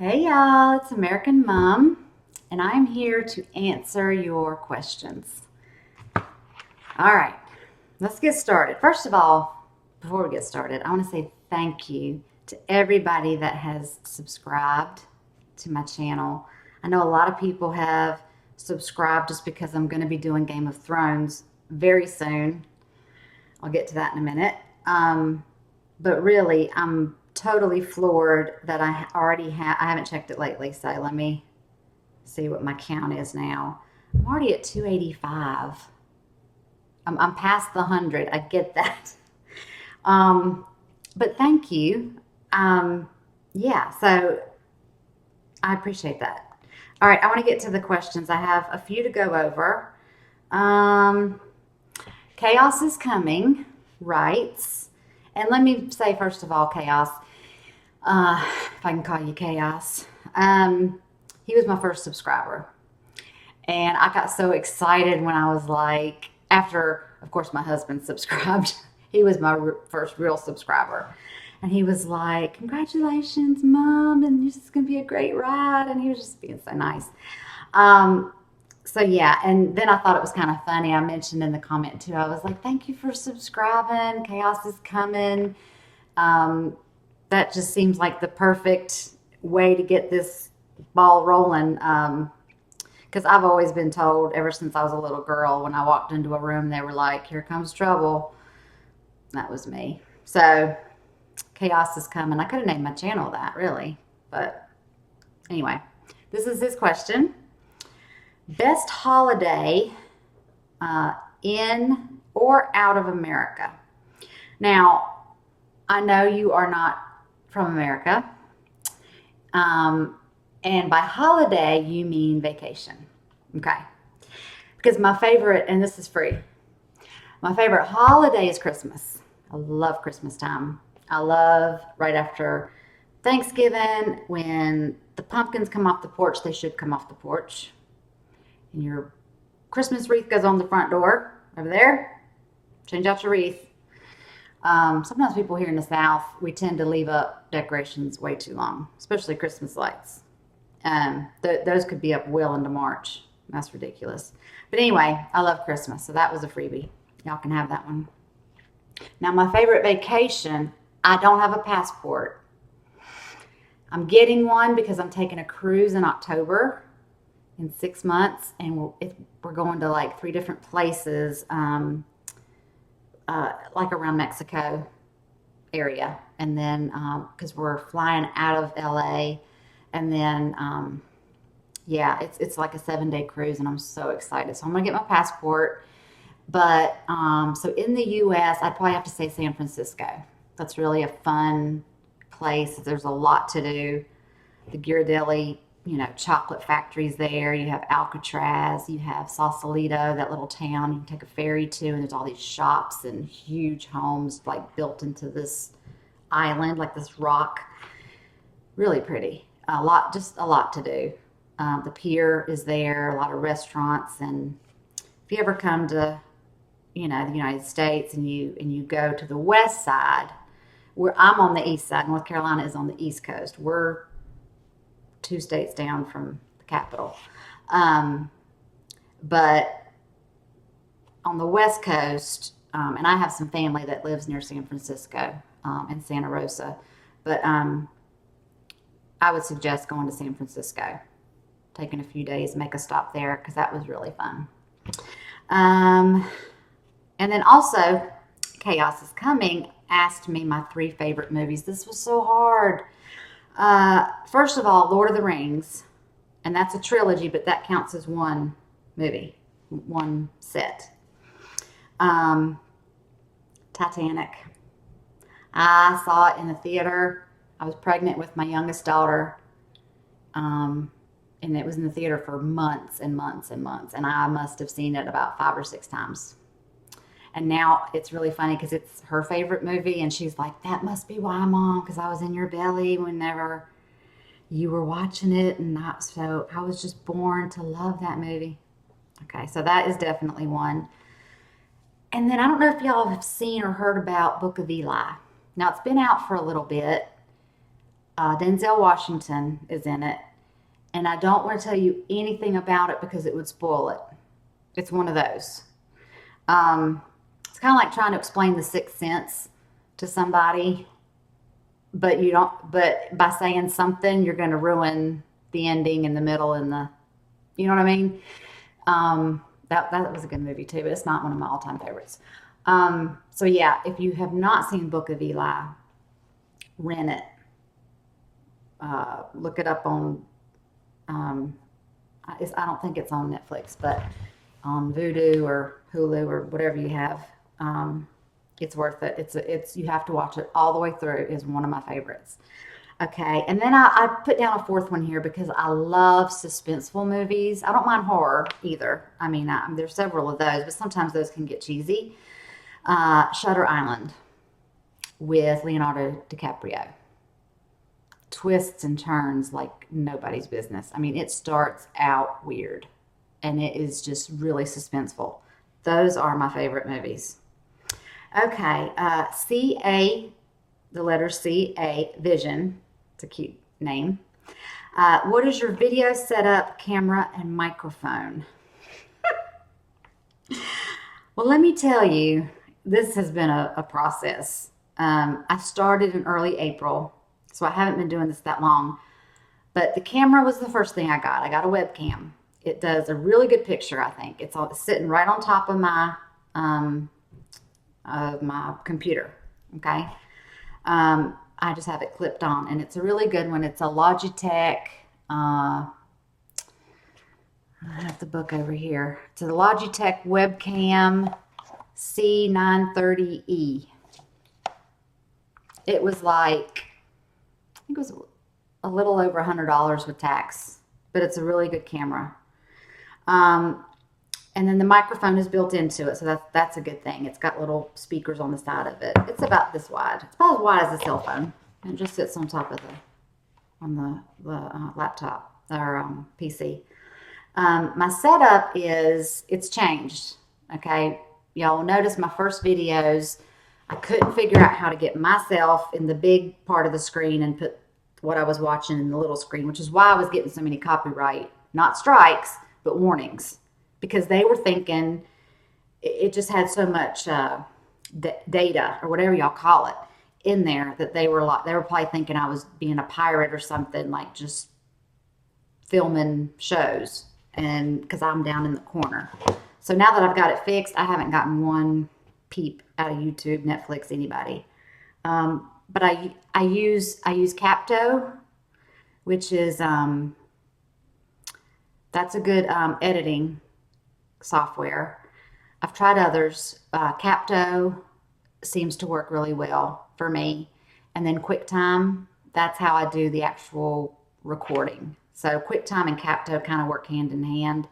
Hey y'all, it's American Mom, and I'm here to answer your questions. All right, let's get started. First of all, before we get started, I want to say thank you to everybody that has subscribed to my channel. I know a lot of people have subscribed just because I'm going to be doing Game of Thrones very soon. I'll get to that in a minute. But really, I'm totally floored that I already have. I haven't checked it lately, so let me see what my count is now. I'm already at 285. I'm past the 100. I get that. Um, but thank you. Um, yeah, so I appreciate that. All right, I want to get to the questions. I have a few to go over. Um, Chaos is coming, writes. And let me say, first of all, Chaos, if I can call you Chaos, he was my first subscriber. And I got so excited when I was like, after, of course, my husband subscribed, he was my first real subscriber. And he was like, congratulations, Mom, and this is going to be a great ride. And he was just being so nice. Um, so yeah, and then I thought it was kind of funny. I mentioned in the comment too, I was like, thank you for subscribing. Chaos is coming. Um, that just seems like the perfect way to get this ball rolling. Because I've always been told ever since I was a little girl, when I walked into a room, they were like, here comes trouble. That was me. So chaos is coming. I could have named my channel that, really. But anyway, this is his question. Best holiday in or out of America? Now, I know you are not from America. Um, and by holiday, you mean vacation. Okay. Because my favorite, and this is free, my favorite holiday is Christmas. I love Christmas time. I love right after Thanksgiving when the pumpkins come off the porch. They should come off the porch. And your Christmas wreath goes on the front door over there. Change out your wreath. Sometimes people here in the South, we tend to leave up decorations way too long, especially Christmas lights. Those could be up well into March. That's ridiculous. But anyway, I love Christmas, so that was a freebie. Y'all can have that one. Now, my favorite vacation, I don't have a passport. I'm getting one because I'm taking a cruise in October in 6 months, and we're going to like 3 different places, like around Mexico area. And then, because we're flying out of LA, and then, yeah, it's like a 7-day cruise, and I'm so excited. So I'm gonna get my passport. But so in the U.S., I'd probably have to say San Francisco. That's really a fun place. There's a lot to do. The Ghirardelli, chocolate factories there. You have Alcatraz. You have Sausalito, that little town you can take a ferry to, and there's all these shops and huge homes like built into this island, like this rock. Really pretty. Just a lot to do. The pier is there, a lot of restaurants, and if you ever come to, the United States and you go to the west side, where I'm on the east side, North Carolina is on the east coast. We're 2 states down from the capital. But on the west coast, and I have some family that lives near San Francisco, and Santa Rosa, but I would suggest going to San Francisco, taking a few days, make a stop there, because that was really fun. And then also, Chaos is Coming asked me my 3 favorite movies. This was so hard. First of all, Lord of the Rings, and that's a trilogy, but that counts as one movie, one set. Um, Titanic. I saw it in the theater. I was pregnant with my youngest daughter, and it was in the theater for months and months and months, and I must have seen it about 5 or 6 times. And now it's really funny because it's her favorite movie, and she's like, that must be why, Mom, because I was in your belly whenever you were watching it, and so I was just born to love that movie. Okay, so that is definitely one. And then I don't know if y'all have seen or heard about Book of Eli. Now, it's been out for a little bit. Denzel Washington is in it, and I don't want to tell you anything about it because it would spoil it. It's one of those. It's kind of like trying to explain The Sixth Sense to somebody, but you don't. But by saying something, you're going to ruin the ending in the middle and the. You know what I mean? That was a good movie too, but it's not one of my all-time favorites. So yeah, if you have not seen Book of Eli, rent it. Look it up on. Um, I don't think it's on Netflix, but on Vudu or Hulu or whatever you have. It's worth it. It's you have to watch it all the way through. It is one of my favorites. Okay, and then I put down a fourth one here because I love suspenseful movies. I don't mind horror either. I mean, there's several of those, but sometimes those can get cheesy. Shutter Island with Leonardo DiCaprio. Twists and turns like nobody's business. I mean, it starts out weird and it is just really suspenseful. Those are my favorite movies. Okay, CA, the letter CA, Vision. It's a cute name. What is your video setup, camera, and microphone? Well, let me tell you, this has been a process. I started in early April, so I haven't been doing this that long. But the camera was the first thing I got. I got a webcam. It does a really good picture, I think. It's sitting right on top of my computer. Okay. I just have it clipped on, and it's a really good one. It's a Logitech. I have the book over here. It's a Logitech webcam C930E. It was like, I think it was a little over $100 with tax, but it's a really good camera. And then the microphone is built into it, so that's a good thing. It's got little speakers on the side of it. It's about this wide. It's about as wide as a cell phone. And it just sits on top of the laptop or PC. My setup it's changed. Okay, y'all notice my first videos, I couldn't figure out how to get myself in the big part of the screen and put what I was watching in the little screen, which is why I was getting so many copyright, not strikes, but warnings. Because they were thinking it just had so much data or whatever y'all call it in there that they were probably thinking I was being a pirate or something, like just filming shows, and because I'm down in the corner. So now that I've got it fixed, I haven't gotten one peep out of YouTube, Netflix, anybody. But I use Capto, which is that's a good editing software. I've tried others. Capto seems to work really well for me. And then QuickTime, that's how I do the actual recording. So QuickTime and Capto kind of work hand in hand.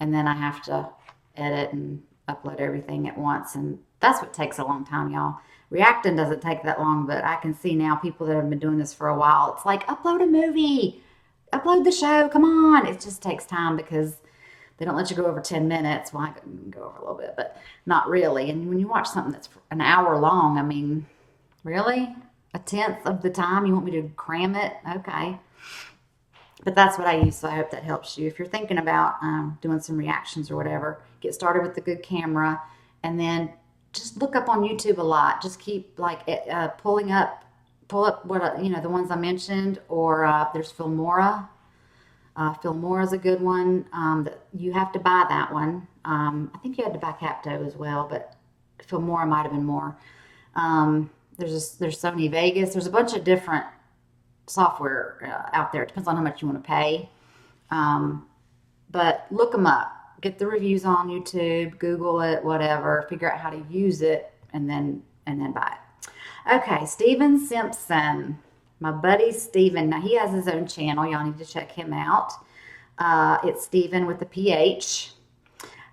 And then I have to edit and upload everything at once. And that's what takes a long time, y'all. Reacting doesn't take that long, but I can see now people that have been doing this for a while. It's like, upload a movie, upload the show, come on. It just takes time because they don't let you go over 10 minutes. Well, I can go over a little bit, but not really. And when you watch something that's an hour long, I mean, really? A tenth of the time you want me to cram it? Okay. But that's what I use, so I hope that helps you. If you're thinking about doing some reactions or whatever, get started with a good camera, and then just look up on YouTube a lot. Just keep like pull up what the ones I mentioned, or there's Filmora. Filmora is a good one. That you have to buy that one. I think you had to buy Capto as well, but Filmora might have been more. There's Sony Vegas. There's a bunch of different software out there. It depends on how much you want to pay. But look them up. Get the reviews on YouTube. Google it. Whatever. Figure out how to use it, and then buy it. Okay, Steven Simpson. My buddy Steven. Now, he has his own channel. Y'all need to check him out. It's Steven with the PH.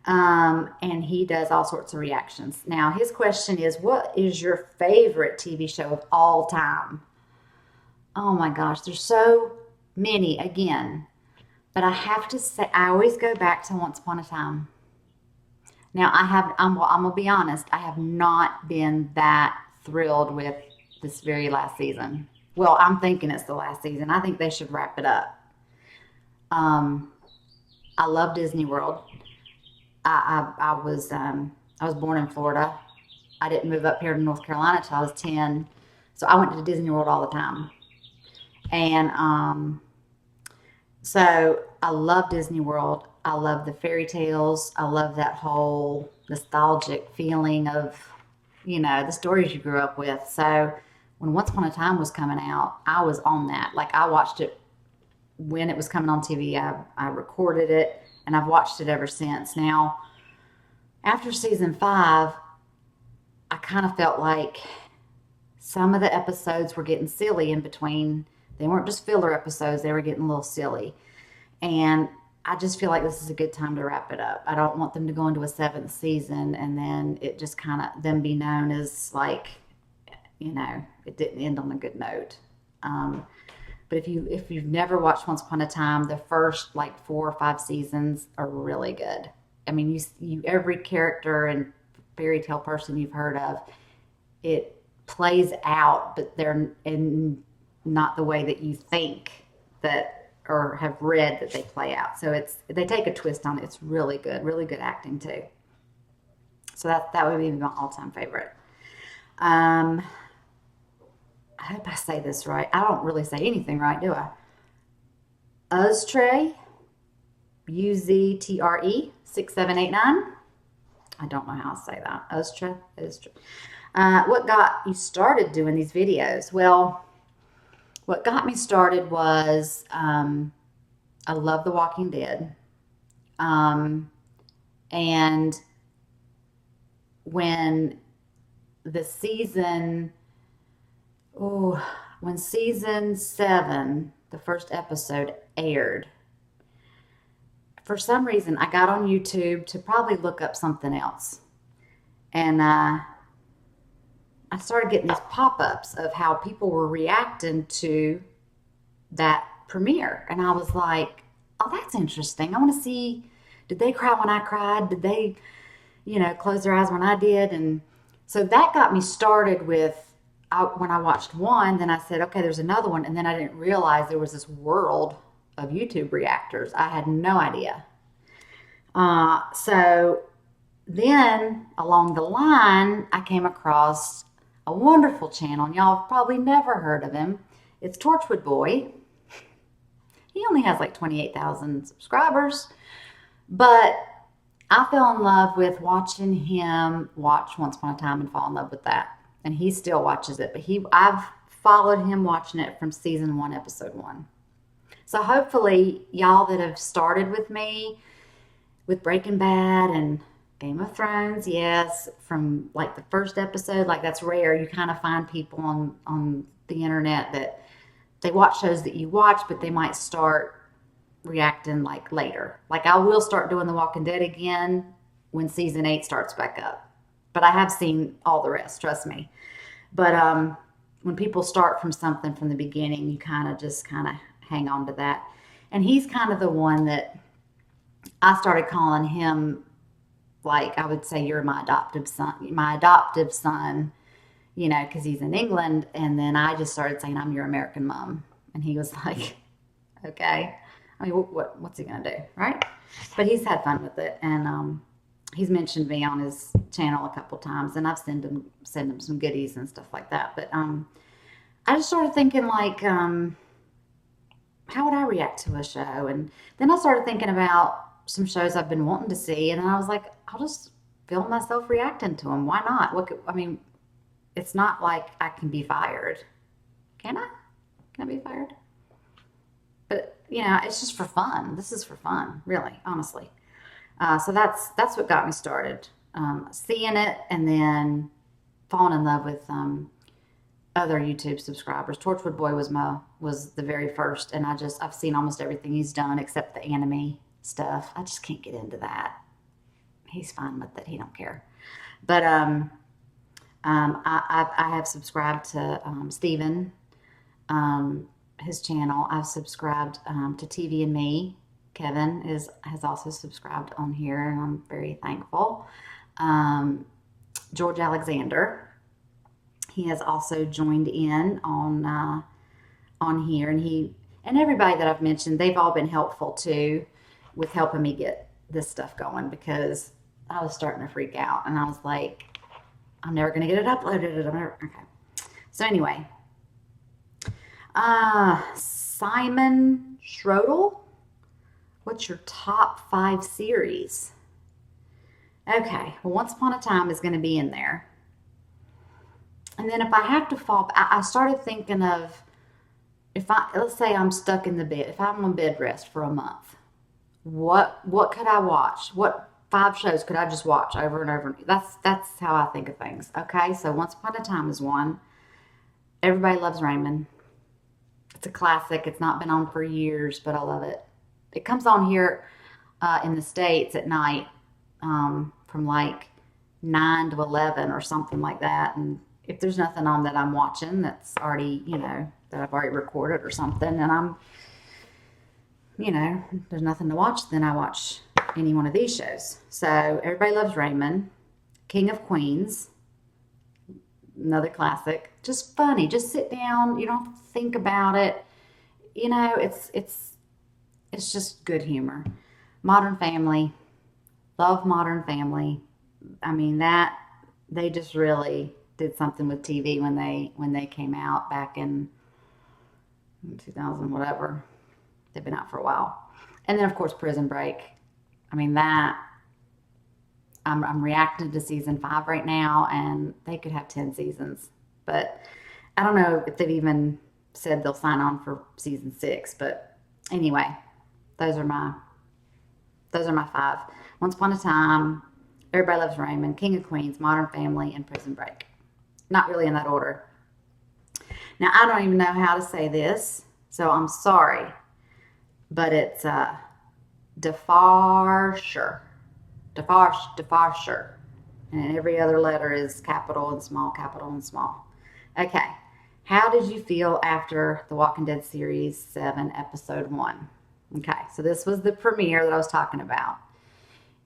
And he does all sorts of reactions. Now, his question is, what is your favorite TV show of all time? Oh my gosh, there's so many again. But I have to say, I always go back to Once Upon a Time. Now, I'm going to be honest, I have not been that thrilled with this very last season. Well, I'm thinking it's the last season. I think they should wrap it up. Um, I love Disney World. I was born in Florida. I didn't move up here to North Carolina till I was 10, so I went to Disney World all the time. And so I love Disney World. I love the fairy tales. I love that whole nostalgic feeling of, the stories you grew up with. So when Once Upon a Time was coming out, I was on that. Like I watched it when it was coming on TV. I recorded it and I've watched it ever since. Now, after season 5, I kind of felt like some of the episodes were getting silly in between. They weren't just filler episodes, they were getting a little silly. And I just feel like this is a good time to wrap it up. I don't want them to go into a 7th season and then it just kind of them be known as like, it didn't end on a good note. Um, but if you've never watched Once Upon a Time, the first like 4 or 5 seasons are really good. I mean, you every character and fairy tale person you've heard of, it plays out, but they're in not the way that you think that or have read that they play out. So they take a twist on it. It's really good acting too. So that would be my all time favorite. Um, I hope I say this right. I don't really say anything right, do I? Uztre, Uztre 6789. I don't know how to say that. Uztre. What got you started doing these videos? Well, what got me started was I love The Walking Dead. Um, and when the season, oh, when season 7, the first episode aired, for some reason I got on YouTube to probably look up something else. And I started getting these pop ups of how people were reacting to that premiere. And I was like, oh, that's interesting. I want to see, did they cry when I cried? Did they, close their eyes when I did? And so that got me started with, when I watched one, then I said, okay, there's another one. And then I didn't realize there was this world of YouTube reactors. I had no idea. So then along the line, I came across a wonderful channel, and y'all have probably never heard of him. It's Torchwood Boy. He only has like 28,000 subscribers, but I fell in love with watching him watch Once Upon a Time and fall in love with that. And he still watches it, but I've followed him watching it from season 1, episode 1. So hopefully y'all that have started with me with Breaking Bad and Game of Thrones, yes, from like the first episode, like that's rare. You kind of find people on the internet that they watch shows that you watch, but they might start reacting like later. Like I will start doing The Walking Dead again when season 8 starts back up. But I have seen all the rest, trust me. But when people start from something from the beginning, you kind of hang on to that. And he's kind of the one that I started calling him, like I would say, you're my adoptive son, because he's in England. And then I just started saying, I'm your American mom. And he was like, okay. I mean, what's he going to do, right? But he's had fun with it. And he's mentioned me on his channel a couple times. And I've sent him some goodies and stuff like that. But I just started thinking, like, how would I react to a show? And then I started thinking about some shows I've been wanting to see. And then I was like, I'll just film myself reacting to them. Why not? I mean, it's not like I can be fired. Can I? Can I be fired? But it's just for fun. This is for fun, really, honestly. So that's what got me started. Seeing it and then falling in love with other YouTube subscribers. Torchwood Boy was the very first, and I've seen almost everything he's done except the anime stuff. I just can't get into that. He's fine with it. He don't care. But I have subscribed to Steven, his channel. I've subscribed to TV and Me. Kevin has also subscribed on here, and I'm very thankful. George Alexander, he has also joined in on on here, and everybody that I've mentioned, they've all been helpful too with helping me get this stuff going because I was starting to freak out, and I was like, I'm never going to get it uploaded. Okay. So anyway, Simon Schrodel, what's your top 5 series? Okay, well, Once Upon a Time is going to be in there. And then if I have to fall, I started thinking of let's say I'm stuck in the bed, if I'm on bed rest for a month, what could I watch? What 5 shows could I just watch over and over? That's how I think of things. Okay, so Once Upon a Time is one. Everybody Loves Raymond. It's a classic. It's not been on for years, but I love it. It comes on here in the States at night from like 9 to 11 or something like that. And if there's nothing on that I'm watching that's already, that I've already recorded or something, and there's nothing to watch, then I watch any one of these shows. So Everybody Loves Raymond, King of Queens, another classic. Just funny. Just sit down. You don't have to think about it. It's just good humor. Modern Family. Love Modern Family. I mean, that they just really did something with TV when they came out back in 2000 whatever. They've been out for a while. And then of course Prison Break. I mean, that I'm reacting to season 5 right now, and they could have 10 seasons. But I don't know if they've even said they'll sign on for season 6. But anyway, those are my 5. Once Upon a Time, Everybody Loves Raymond, King of Queens, Modern Family, and Prison Break. Not really in that order. Now, I don't even know how to say this, so I'm sorry. But it's Defarshur. Defarshur. And every other letter is capital and small, capital and small. Okay. How did you feel after The Walking Dead Series 7, Episode 1? Okay, so this was the premiere that I was talking about.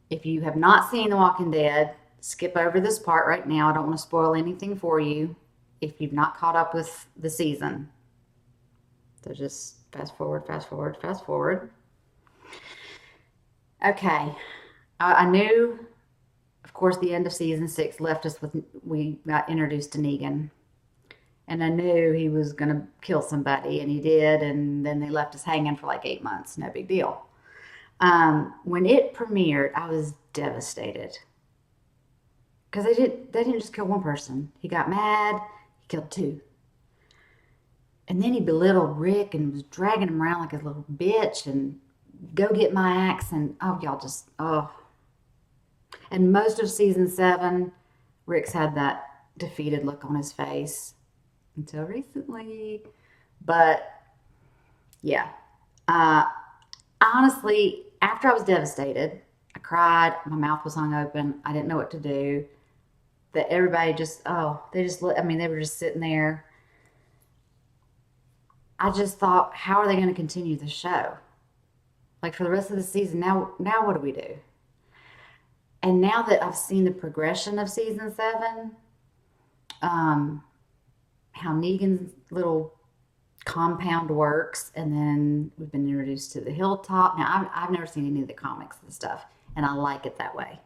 If you have not seen The Walking Dead, skip over this part right now. I don't want to spoil anything for you if you've not caught up with the season. So just fast forward, fast forward, fast forward. Okay, I knew, of course, the end of season 6 left us with, we got introduced to Negan. And I knew he was going to kill somebody, and he did, and then they left us hanging for like 8 months. No big deal. When it premiered, I was devastated. Because they didn't just kill one person. He got mad, he killed 2. And then he belittled Rick and was dragging him around like a little bitch and go get my axe, and oh. And most of season 7, Rick's had that defeated look on his face until recently. But yeah, honestly, after I was devastated, I cried, my mouth was hung open, I didn't know what to do. That everybody they were just sitting there. I just thought, how are they going to continue the show? Like, for the rest of the season, now what do we do? And now that I've seen the progression of season 7, how Negan's little compound works, and then we've been introduced to the hilltop. Now, I've never seen any of the comics and stuff, and I like it that way.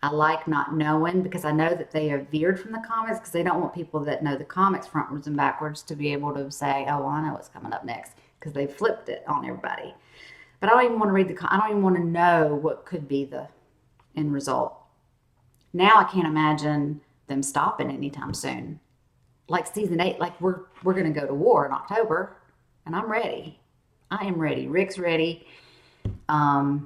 I like not knowing, because I know that they have veered from the comics because they don't want people that know the comics frontwards and backwards to be able to say, oh, well, I know what's coming up next, because they flipped it on everybody. But I don't even want to read I don't even want to know what could be the end result. Now I can't imagine them stopping anytime soon. Like season 8, like we're going to go to war in October, and I'm ready. I am ready. Rick's ready. Those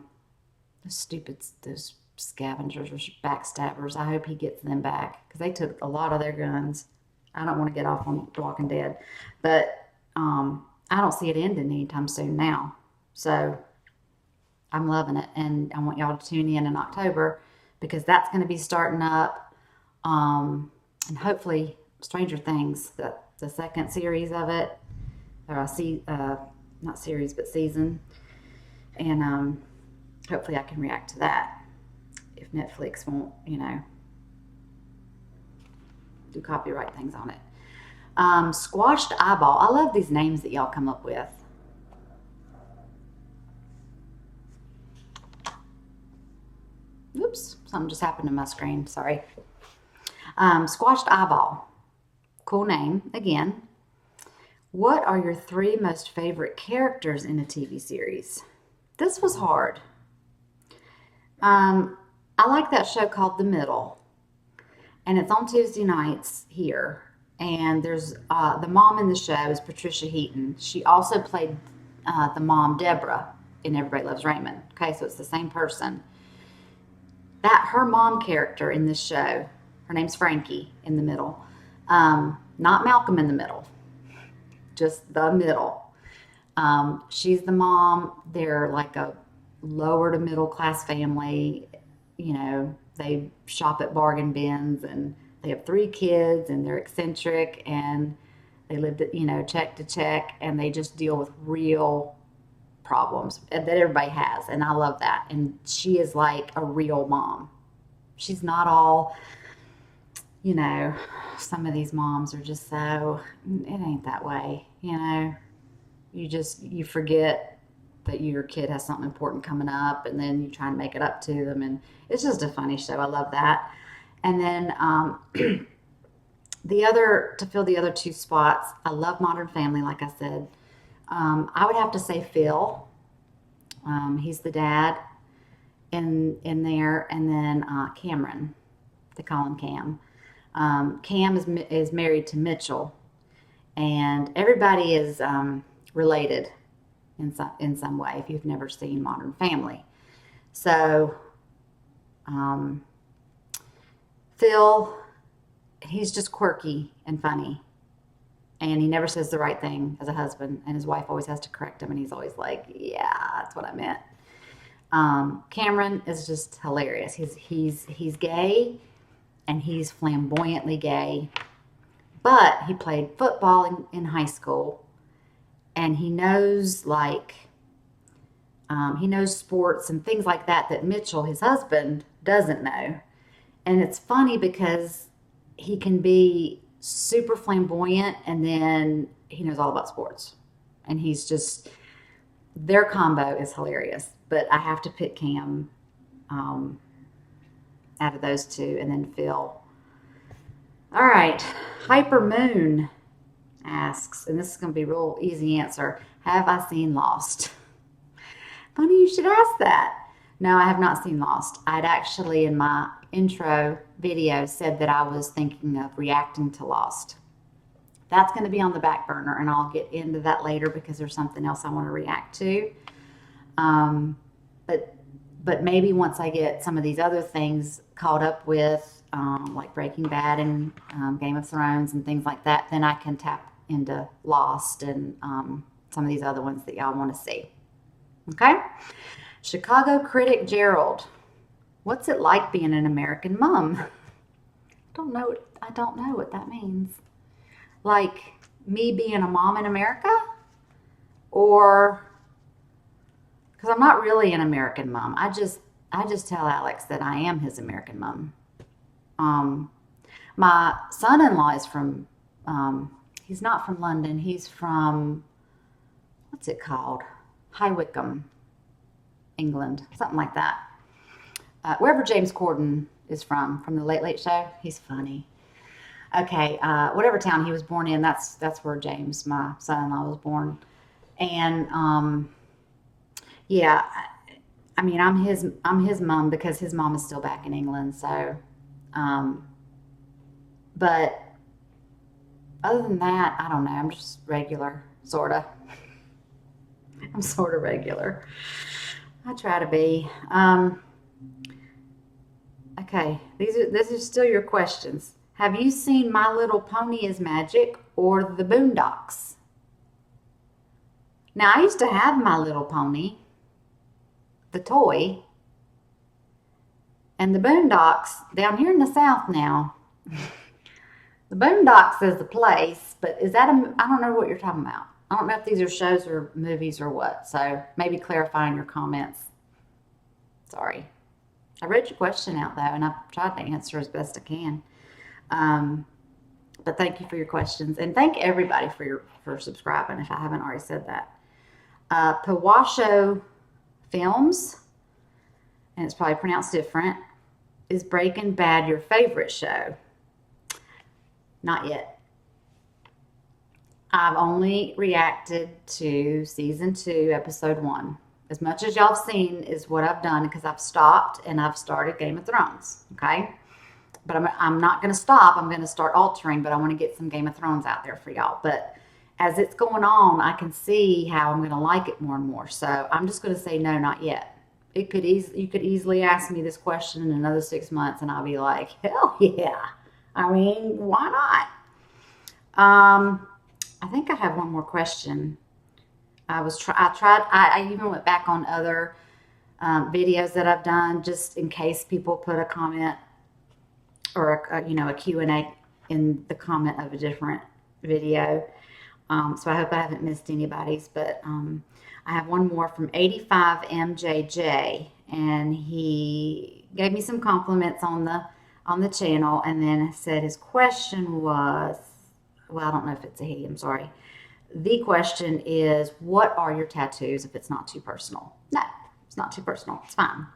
scavengers or backstabbers, I hope he gets them back, because they took a lot of their guns. I don't want to get off on The Walking Dead, but I don't see it ending anytime soon now. So I'm loving it, and I want y'all to tune in October, because that's going to be starting up, and hopefully Stranger Things, the second series of it, or not series but season, and hopefully I can react to that if Netflix won't, do copyright things on it. Squashed eyeball. I love these names that y'all come up with. Oops, something just happened to my screen. Sorry. Squashed eyeball. Cool name. Again. What are your three most favorite characters in a TV series? This was hard. I like that show called The Middle, and it's on Tuesday nights here. And there's the mom in the show is Patricia Heaton. She also played the mom Deborah in Everybody Loves Raymond. Okay, so it's the same person. That her mom character in this show, her name's Frankie in The Middle, not Malcolm in the Middle, just The Middle. She's the mom. They're like a lower to middle class family. You know, they shop at bargain bins and they have three kids and they're eccentric and they live, check to check, and they just deal with real problems that everybody has. And I love that. And she is like a real mom. She's not all, some of these moms are just so, it ain't that way, you forget that your kid has something important coming up and then you try and make it up to them. And it's just a funny show. I love that. And then to fill the other two spots, I love Modern Family, like I said. I would have to say Phil. He's the dad in there. And then Cameron, they call him Cam. Cam is married to Mitchell, and everybody is related in some way if you've never seen Modern Family. So Phil, he's just quirky and funny, and he never says the right thing as a husband, and his wife always has to correct him, and he's always like, yeah, that's what I meant. Cameron is just hilarious. He's gay, and he's flamboyantly gay, but he played football in high school, and he knows he knows sports and things like that Mitchell, his husband, doesn't know. And it's funny because he can be super flamboyant and then he knows all about sports. And their combo is hilarious. But I have to pick Cam out of those two, and then Phil. All right. Hyper Moon asks, and this is going to be a real easy answer. Have I seen Lost? Funny you should ask that. No, I have not seen Lost. I'd actually, in my intro video, said that I was thinking of reacting to Lost. That's going to be on the back burner, and I'll get into that later because there's something else I want to react to. But maybe once I get some of these other things caught up with, like Breaking Bad and Game of Thrones and things like that, then I can tap into Lost and some of these other ones that y'all want to see. Okay? Chicago critic Gerald. What's it like being an American mom? I don't know what that means. Like me being a mom in America? Or because I'm not really an American mom. I just tell Alex that I am his American mom. My son-in-law is from he's not from London. He's from, what's it called? High Wycombe, England, something like that. Wherever James Corden is from the Late Late Show. He's funny. Okay, whatever town he was born in, that's where James, my son-in-law, was born. And yeah, I mean, I'm his mom because his mom is still back in England. So, but other than that, I don't know. I'm just regular, sorta. I'm sort of regular. I try to be. Okay, this is still your questions. Have you seen My Little Pony is Magic or The Boondocks? Now, I used to have My Little Pony, the toy, and The Boondocks down here in the South now. The Boondocks is the place, but is that I don't know what you're talking about. I don't know if these are shows or movies or what, so maybe clarify in your comments. Sorry. I read your question out, though, and I've tried to answer as best I can. But But thank you for your questions, and thank everybody for subscribing. If I haven't already said that, Pawasho Films, and it's probably pronounced different. Is Breaking Bad your favorite show? Not yet. I've only reacted to season 2, episode 1. As much as y'all have seen is what I've done, because I've stopped and I've started Game of Thrones. Okay, but I'm not going to stop. I'm going to start altering, but I want to get some Game of Thrones out there for y'all. But as it's going on, I can see how I'm going to like it more and more. So I'm just going to say no, not yet. You could easily ask me this question in another 6 months, and I'll be like, hell yeah. I mean, why not? I think I have one more question. I even went back on other videos that I've done, just in case people put a comment or a Q&A in the comment of a different video. So I hope I haven't missed anybody's, but I have one more from 85MJJ, and he gave me some compliments on the channel, and then said his question was, well, I don't know if it's a he, I'm sorry. The question is, what are your tattoos, if it's not too personal? No, it's not too personal. It's fine.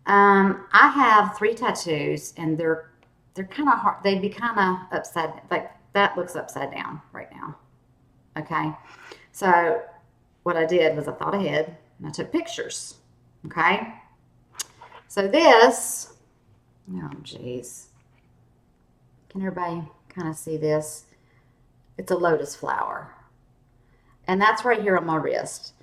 I have 3 tattoos, and they're kind of hard. They'd be kind of upside, like that looks upside down right now. Okay. So what I did was I thought ahead and I took pictures. Okay. So this, oh geez. Can everybody kind of see this? It's a lotus flower. And that's right here on my wrist.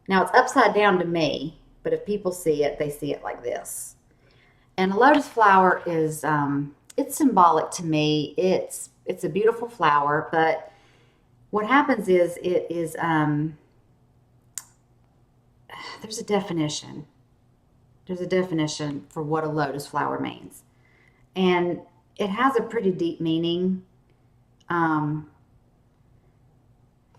Now it's upside down to me, but if people see it, they see it like this. And a lotus flower is, it's symbolic to me. It's a beautiful flower, but what happens is there's a definition. There's a definition for what a lotus flower means. And it has a pretty deep meaning.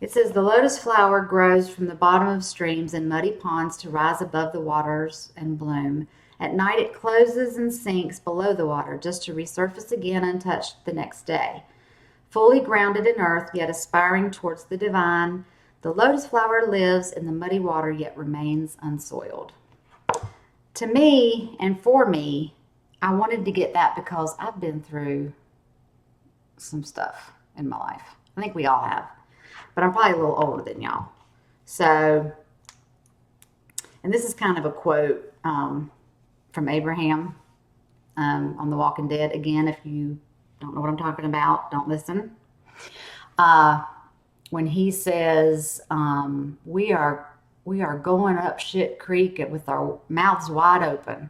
It says the lotus flower grows from the bottom of streams and muddy ponds to rise above the waters and bloom. At night it closes and sinks below the water, just to resurface again untouched the next day. Fully grounded in earth, yet aspiring towards the divine, the lotus flower lives in the muddy water, yet remains unsoiled. To me, and for me, I wanted to get that because I've been through some stuff in my life. I think we all have. But I'm probably a little older than y'all. So, and this is kind of a quote from Abraham on The Walking Dead. Again, if you don't know what I'm talking about, don't listen. When he says, we are going up shit creek with our mouths wide open.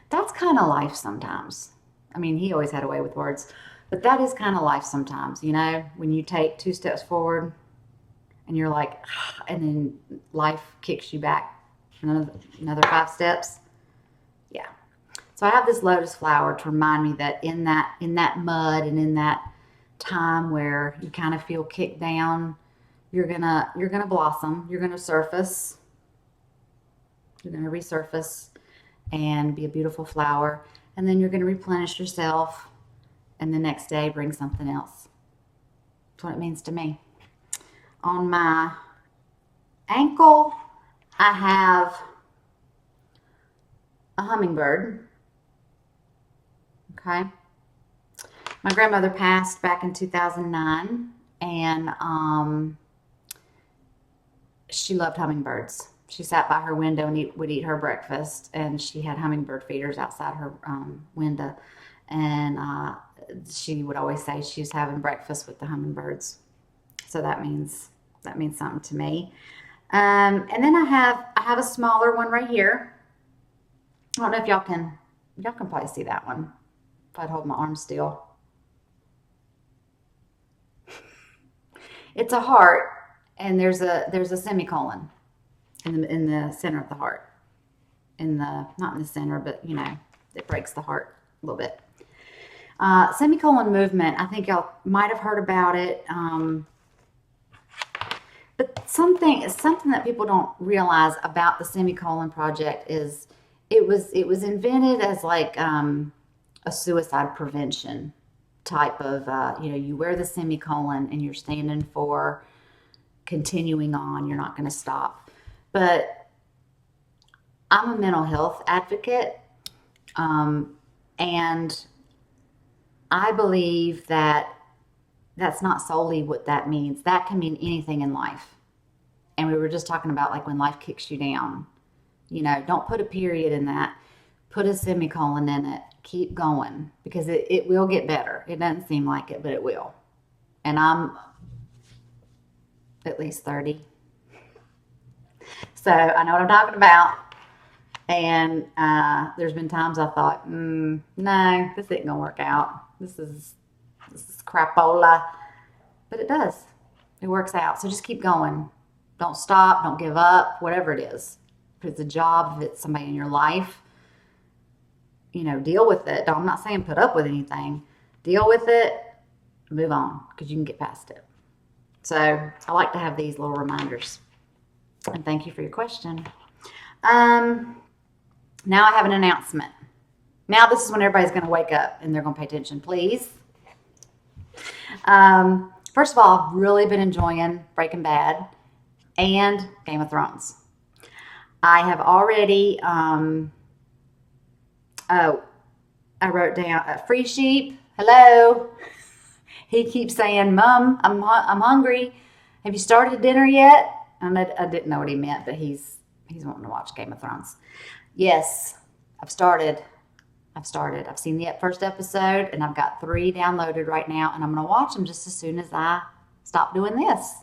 That's kind of life sometimes. I mean, he always had a way with words. But that is kind of life sometimes, you know, when you take 2 steps forward and you're like, and then life kicks you back another 5 steps. Yeah. So I have this lotus flower to remind me that in that mud and in that time where you kind of feel kicked down, you're gonna blossom, you're gonna surface, you're gonna resurface and be a beautiful flower, and then you're gonna replenish yourself, and the next day bring something else. That's what it means to me. On my ankle, I have a hummingbird. Okay. My grandmother passed back in 2009, and she loved hummingbirds. She sat by her window and would eat her breakfast, and she had hummingbird feeders outside her window. And she would always say she was having breakfast with the hummingbirds. So that means something to me. And then I have a smaller one right here. I don't know if y'all can probably see that one if I'd hold my arm still. It's a heart, and there's a semicolon in the center of the heart. Not in the center, but you know, it breaks the heart a little bit. Semicolon movement, I think y'all might have heard about it. But something that people don't realize about the Semicolon Project is it was invented as like a suicide prevention type of, you wear the semicolon and you're standing for continuing on. You're not going to stop. But I'm a mental health advocate, and I believe that that's not solely what that means. That can mean anything in life. And we were just talking about like when life kicks you down. Don't put a period in that. Put a semicolon in it. Keep going, because it will get better. It doesn't seem like it, but it will. And I'm at least 30. So I know what I'm talking about. And there's been times I thought, no, this isn't going to work out. This is crapola. But it does. It works out. So just keep going. Don't stop. Don't give up. Whatever it is. If it's a job, if it's somebody in your life, deal with it. I'm not saying put up with anything. Deal with it. Move on, because you can get past it. So I like to have these little reminders. And thank you for your question. Now I have an announcement. Now this is when everybody's going to wake up and they're going to pay attention, please. First of all, I've really been enjoying Breaking Bad and Game of Thrones. I have already, I wrote down Free Sheep. Hello. He keeps saying, Mom, I'm hungry. Have you started dinner yet? And I didn't know what he meant, but he's wanting to watch Game of Thrones. Yes, I've started. I've seen the first episode, and I've got 3 downloaded right now, and I'm going to watch them just as soon as I stop doing this.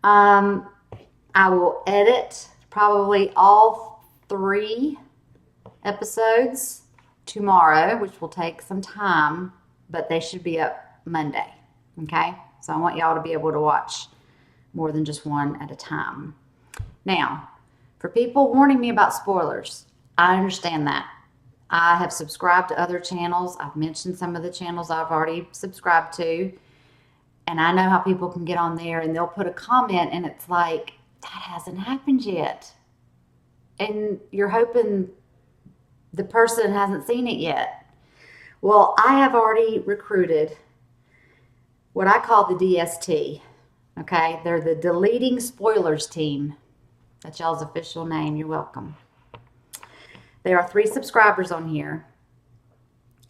I will edit probably all 3 episodes tomorrow, which will take some time, but they should be up Monday. Okay? So I want y'all to be able to watch more than just one at a time. Now, for people warning me about spoilers, I understand that. I have subscribed to other channels. I've mentioned some of the channels I've already subscribed to. And I know how people can get on there and they'll put a comment and it's like, that hasn't happened yet. And you're hoping the person hasn't seen it yet. Well, I have already recruited what I call the DST. Okay? They're the Deleting Spoilers Team. That's y'all's official name. You're welcome. There are 3 subscribers on here,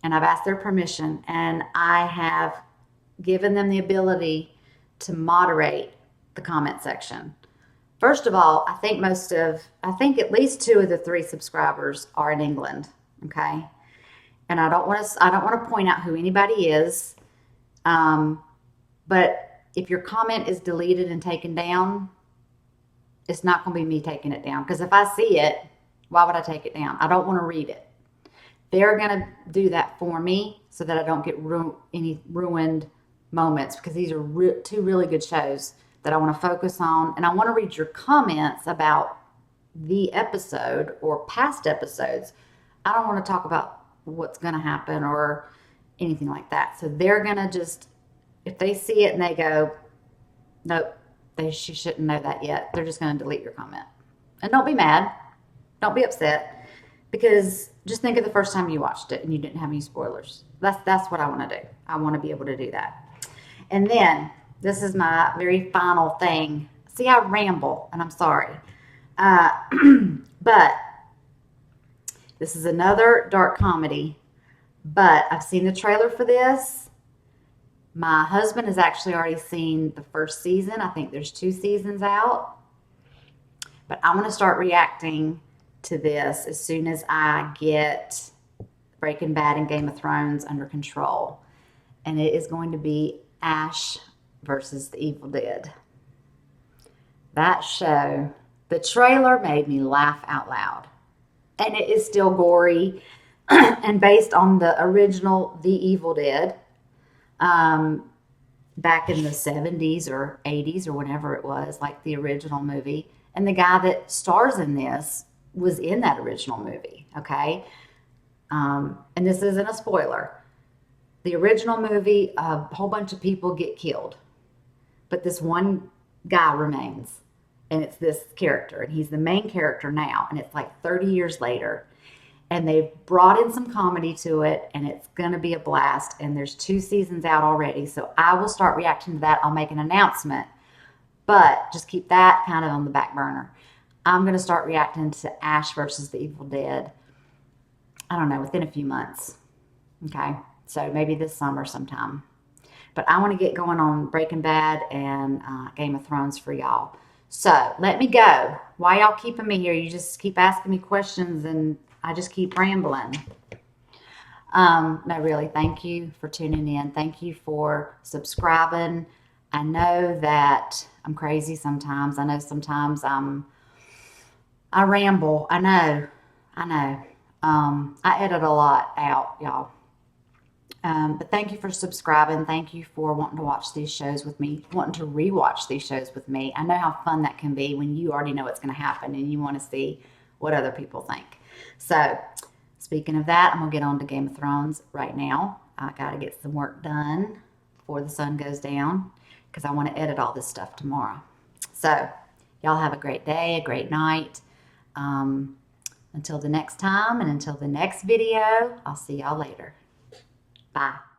and I've asked their permission, and I have given them the ability to moderate the comment section. First of all, I think at least 2 of the 3 subscribers are in England. Okay, and I don't want to point out who anybody is, but if your comment is deleted and taken down, it's not going to be me taking it down, because if I see it, why would I take it down? I don't want to read it. They're going to do that for me so that I don't get any ruined moments, because these are 2 really good shows that I want to focus on. And I want to read your comments about the episode or past episodes. I don't want to talk about what's going to happen or anything like that. So they're going to just, if they see it and they go, nope, she shouldn't know that yet, they're just going to delete your comment. And don't be mad. Don't be upset, because just think of the first time you watched it and you didn't have any spoilers. That's what I want to do. I want to be able to do that. And then, this is my very final thing. See, I ramble, and I'm sorry. But this is another dark comedy, but I've seen the trailer for this. My husband has actually already seen the first season. I think there's 2 seasons out. But I'm going to start reacting to this as soon as I get Breaking Bad and Game of Thrones under control. And it is going to be Ash versus the Evil Dead. That show, the trailer made me laugh out loud. And it is still gory and based on the original The Evil Dead, back in the 70s or 80s or whenever it was, like the original movie. And the guy that stars in this was in that original movie, okay? And this isn't a spoiler. The original movie, a whole bunch of people get killed. But this one guy remains. And it's this character. And he's the main character now. And it's like 30 years later. and they've brought in some comedy to it, and it's going to be a blast. And there's 2 seasons out already, so I will start reacting to that. I'll make an announcement, but just keep that kind of on the back burner. I'm going to start reacting to Ash versus the Evil Dead, I don't know, within a few months. Okay, so maybe this summer sometime. But I want to get going on Breaking Bad and Game of Thrones for y'all. So let me go. Why y'all keeping me here? You just keep asking me questions and I just keep rambling. No, really, thank you for tuning in. Thank you for subscribing. I know that I'm crazy sometimes. I know sometimes I ramble. I know. I know. I edit a lot out, y'all. But thank you for subscribing. Thank you for wanting to watch these shows with me, wanting to rewatch these shows with me. I know how fun that can be when you already know what's going to happen and you want to see what other people think. So, speaking of that, I'm going to get on to Game of Thrones right now. I got to get some work done before the sun goes down because I want to edit all this stuff tomorrow. So, y'all have a great day, a great night. Until the next time and until the next video, I'll see y'all later. Bye.